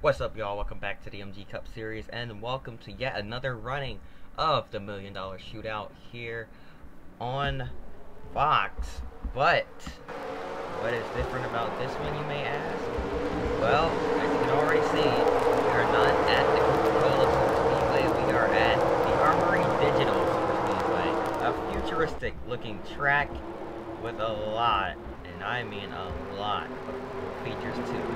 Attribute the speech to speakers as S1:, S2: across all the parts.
S1: What's up, y'all? Welcome back to the MG Cup series, and welcome to yet another running of the $1 Million Shootout here on Fox. But what is different about this one, you may ask? Well, as you can already see, we are not at the Coca-Cola Super Speedway. We are at the Armory Digital Super Speedway, a futuristic looking track with a lot, and I mean a lot, of features to it.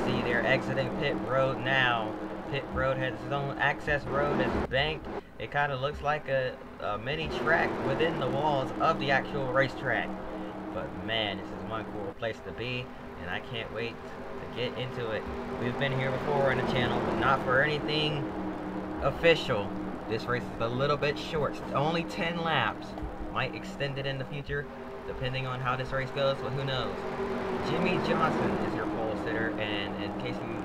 S1: See, they're exiting pit road now. Pit road has its own access road. It's banked. It kind of looks like a mini track within the walls of the actual racetrack. But man, this is one cool place to be, and I can't wait to get into it. We've been here before on the channel, but not for anything official. This race is a little bit short. It's only 10 laps. Might extend it in the future, depending on how this race goes, but who knows. Jimmy Johnson is your pole sitter, and in case you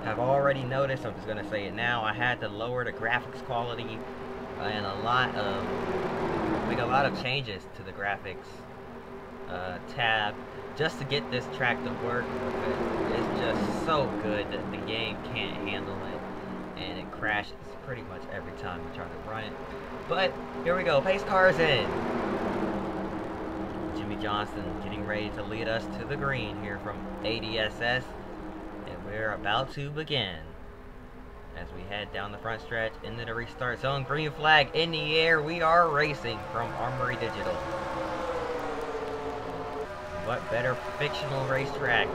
S1: have already noticed, I'm just going to say it now, I had to lower the graphics quality and make a lot of changes to the graphics tab just to get this track to work. It's just so good that the game can't handle it, and it crashes pretty much every time you try to run it. But here we go, pace cars in. Jimmy Johnson getting ready to lead us to the green here from ADSS, and we're about to begin as we head down the front stretch into the restart zone. Green flag in the air. We are racing from Armory Digital. What better fictional racetrack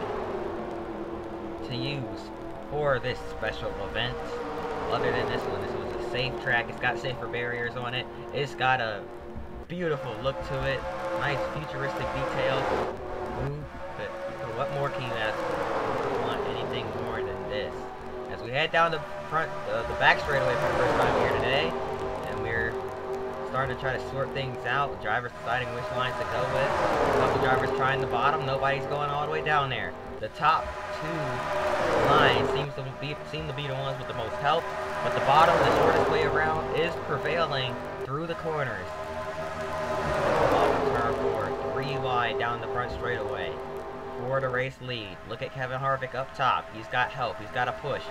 S1: to use for this special event other than this one? This was a safe track. It's got safer barriers on it. It's got a beautiful look to it. Nice futuristic details. But what more can you ask for? You want anything more than this? As we head down the back straightaway for the first time here today, and we're starting to try to sort things out. Drivers deciding which lines to go with. A couple drivers trying the bottom. Nobody's going all the way down there. The top two lines seem to be the ones with the most help, but the bottom, the shortest way around, is prevailing through the corners. Turn 4, 3 wide down the front straightaway for the race lead. Look at Kevin Harvick up top. He's got help. He's got a push.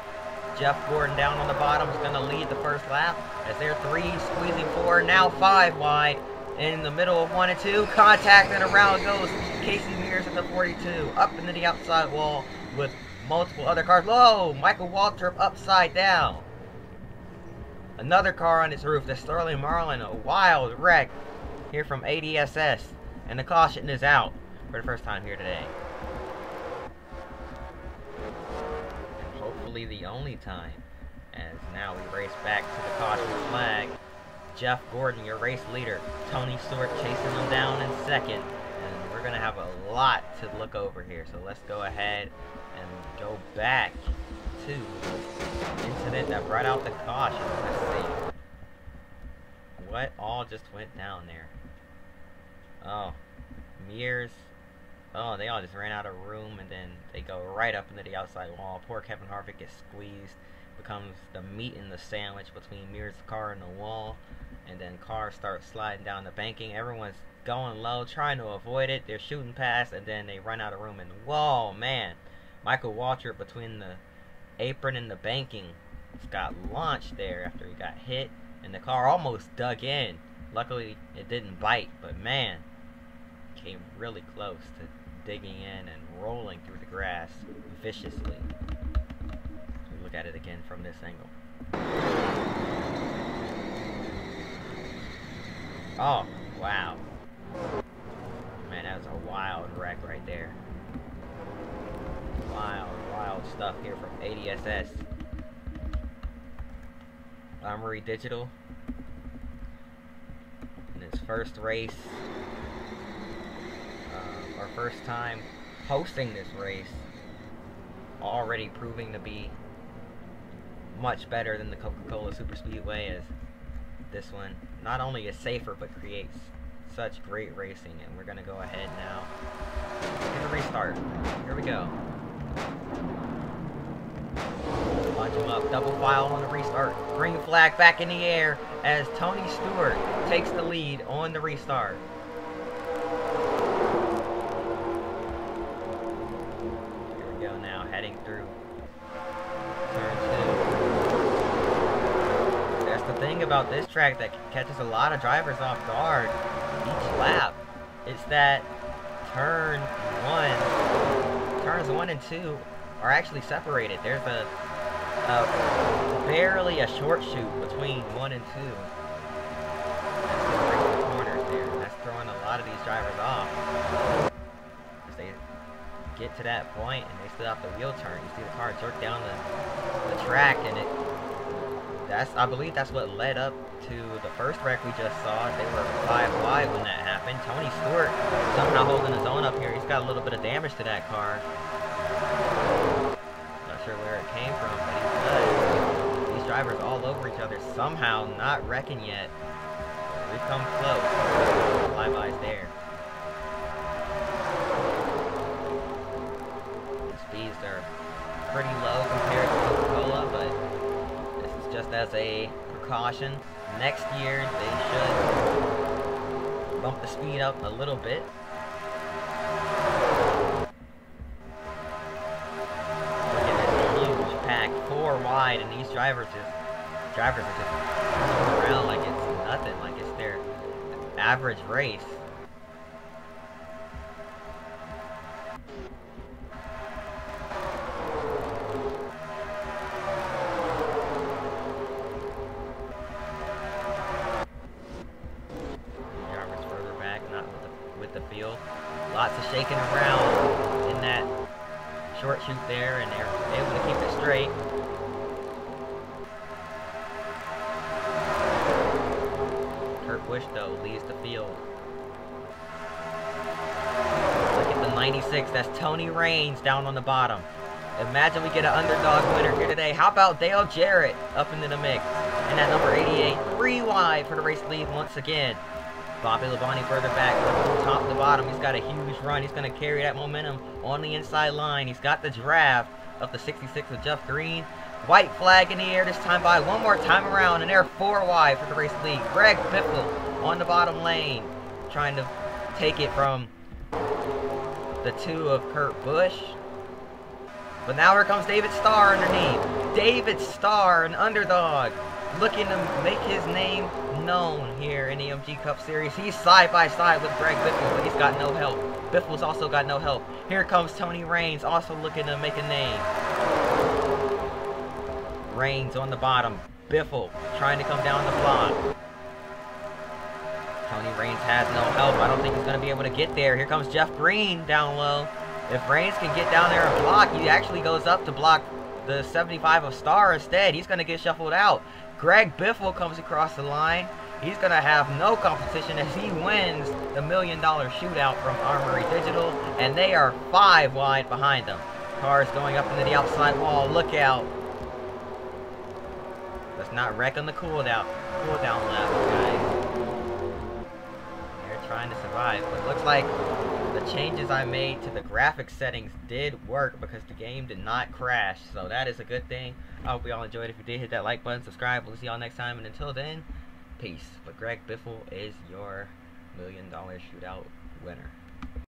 S1: Jeff Gordon down on the bottom is going to lead the first lap as they're 3 squeezing 4, now 5 wide in the middle of 1 and 2. Contact, and around goes Casey Mears at the 42, up into the outside wall with multiple other cars. Whoa! Michael Waltrip upside down. Another car on its roof. The Sterling Marlin, a wild wreck here from ADSS, and the caution is out for the first time here today. And hopefully the only time, as now we race back to the caution flag. Jeff Gordon, your race leader. Tony Stewart chasing him down in second, and we're going to have a lot to look over here, so let's go ahead and go back to the incident that brought out the caution. Let's see what all just went down there. Oh, Mears. Oh, they all just ran out of room, and then they go right up into the outside wall. Poor Kevin Harvick gets squeezed, becomes the meat in the sandwich between Mears' car and the wall, and then cars start sliding down the banking. Everyone's going low, trying to avoid it. They're shooting past, and then they run out of room, and whoa, man. Michael Waltrip between the apron and the banking got launched there after he got hit, and the car almost dug in. Luckily, it didn't bite, but man, came really close to digging in and rolling through the grass viciously. We look at it again from this angle. Oh, wow. Man, that was a wild wreck right there. Wild stuff here from ADSS. Armory Digital. In its first race, our first time hosting this race, already proving to be much better than the Coca-Cola Super Speedway, as this one not only is safer but creates such great racing. And we're gonna go ahead now and a restart. Here we go. Launch him up, double file on the restart. Green flag back in the air as Tony Stewart takes the lead on the restart. Here we go now, heading through turn 2. That's the thing about this track that catches a lot of drivers off guard each lap. It's that turns 1 and 2 are actually separated. There's a barely a short shoot between 1 and 2. That's the corners there. That's throwing a lot of these drivers off. As they get to that point and they still have the wheel turn. You see the car jerk down the track, and I believe that's what led up to the first wreck we just saw. They were 5 wide when that happened. Tony Stewart somehow holding his own up here. He's got a little bit of damage to that car. Not sure where it came from, but he's good. These drivers all over each other, somehow not wrecking yet. We've come close. Flybys there. The speeds are pretty low compared to Coca-Cola, but this is just as a precaution. Next year, they should bump the speed up a little bit. Look at this huge pack, 4 wide, and these drivers are just moving around like it's nothing, like it's their average race. With the field. Lots of shaking around in that short shoot there, and they're able to keep it straight. Kurt Busch, though, leads the field. Look at the 96. That's Tony Raines down on the bottom. Imagine we get an underdog winner here today. How about Dale Jarrett up into the mix? And that number 88, 3 wide for the race lead once again. Bobby Labonte further back, from top to bottom. He's got a huge run. He's going to carry that momentum on the inside line. He's got the draft of the 66 of Jeff Green. White flag in the air this time by one more time around, and they're 4 wide for the race lead. Greg Biffle on the bottom lane, trying to take it from the 2 of Kurt Busch. But now here comes David Starr underneath. David Starr, an underdog, looking to make his name known here in the MG Cup Series. He's side by side with Greg Biffle, but he's got no help. Biffle's also got no help. Here comes Tony Raines, also looking to make a name. Raines on the bottom. Biffle trying to come down the block. Tony Raines has no help. I don't think he's going to be able to get there. Here comes Jeff Green down low. If Raines can get down there and block, he actually goes up to block the 75 of Starr instead. He's going to get shuffled out. Greg Biffle comes across the line. He's going to have no competition as he wins the $1 Million Shootout from Armory Digital, and they are 5 wide behind them. Cars going up into the outside wall. Look out. Let's not wreck on the cool down lap, guys. They're trying to survive, but it looks like the changes I made to the graphics settings did work because the game did not crash, so that is a good thing. I hope you all enjoyed. If you did, hit that like button, subscribe. We'll see y'all next time, and until then, peace. But Greg Biffle is your $1 Million Shootout winner.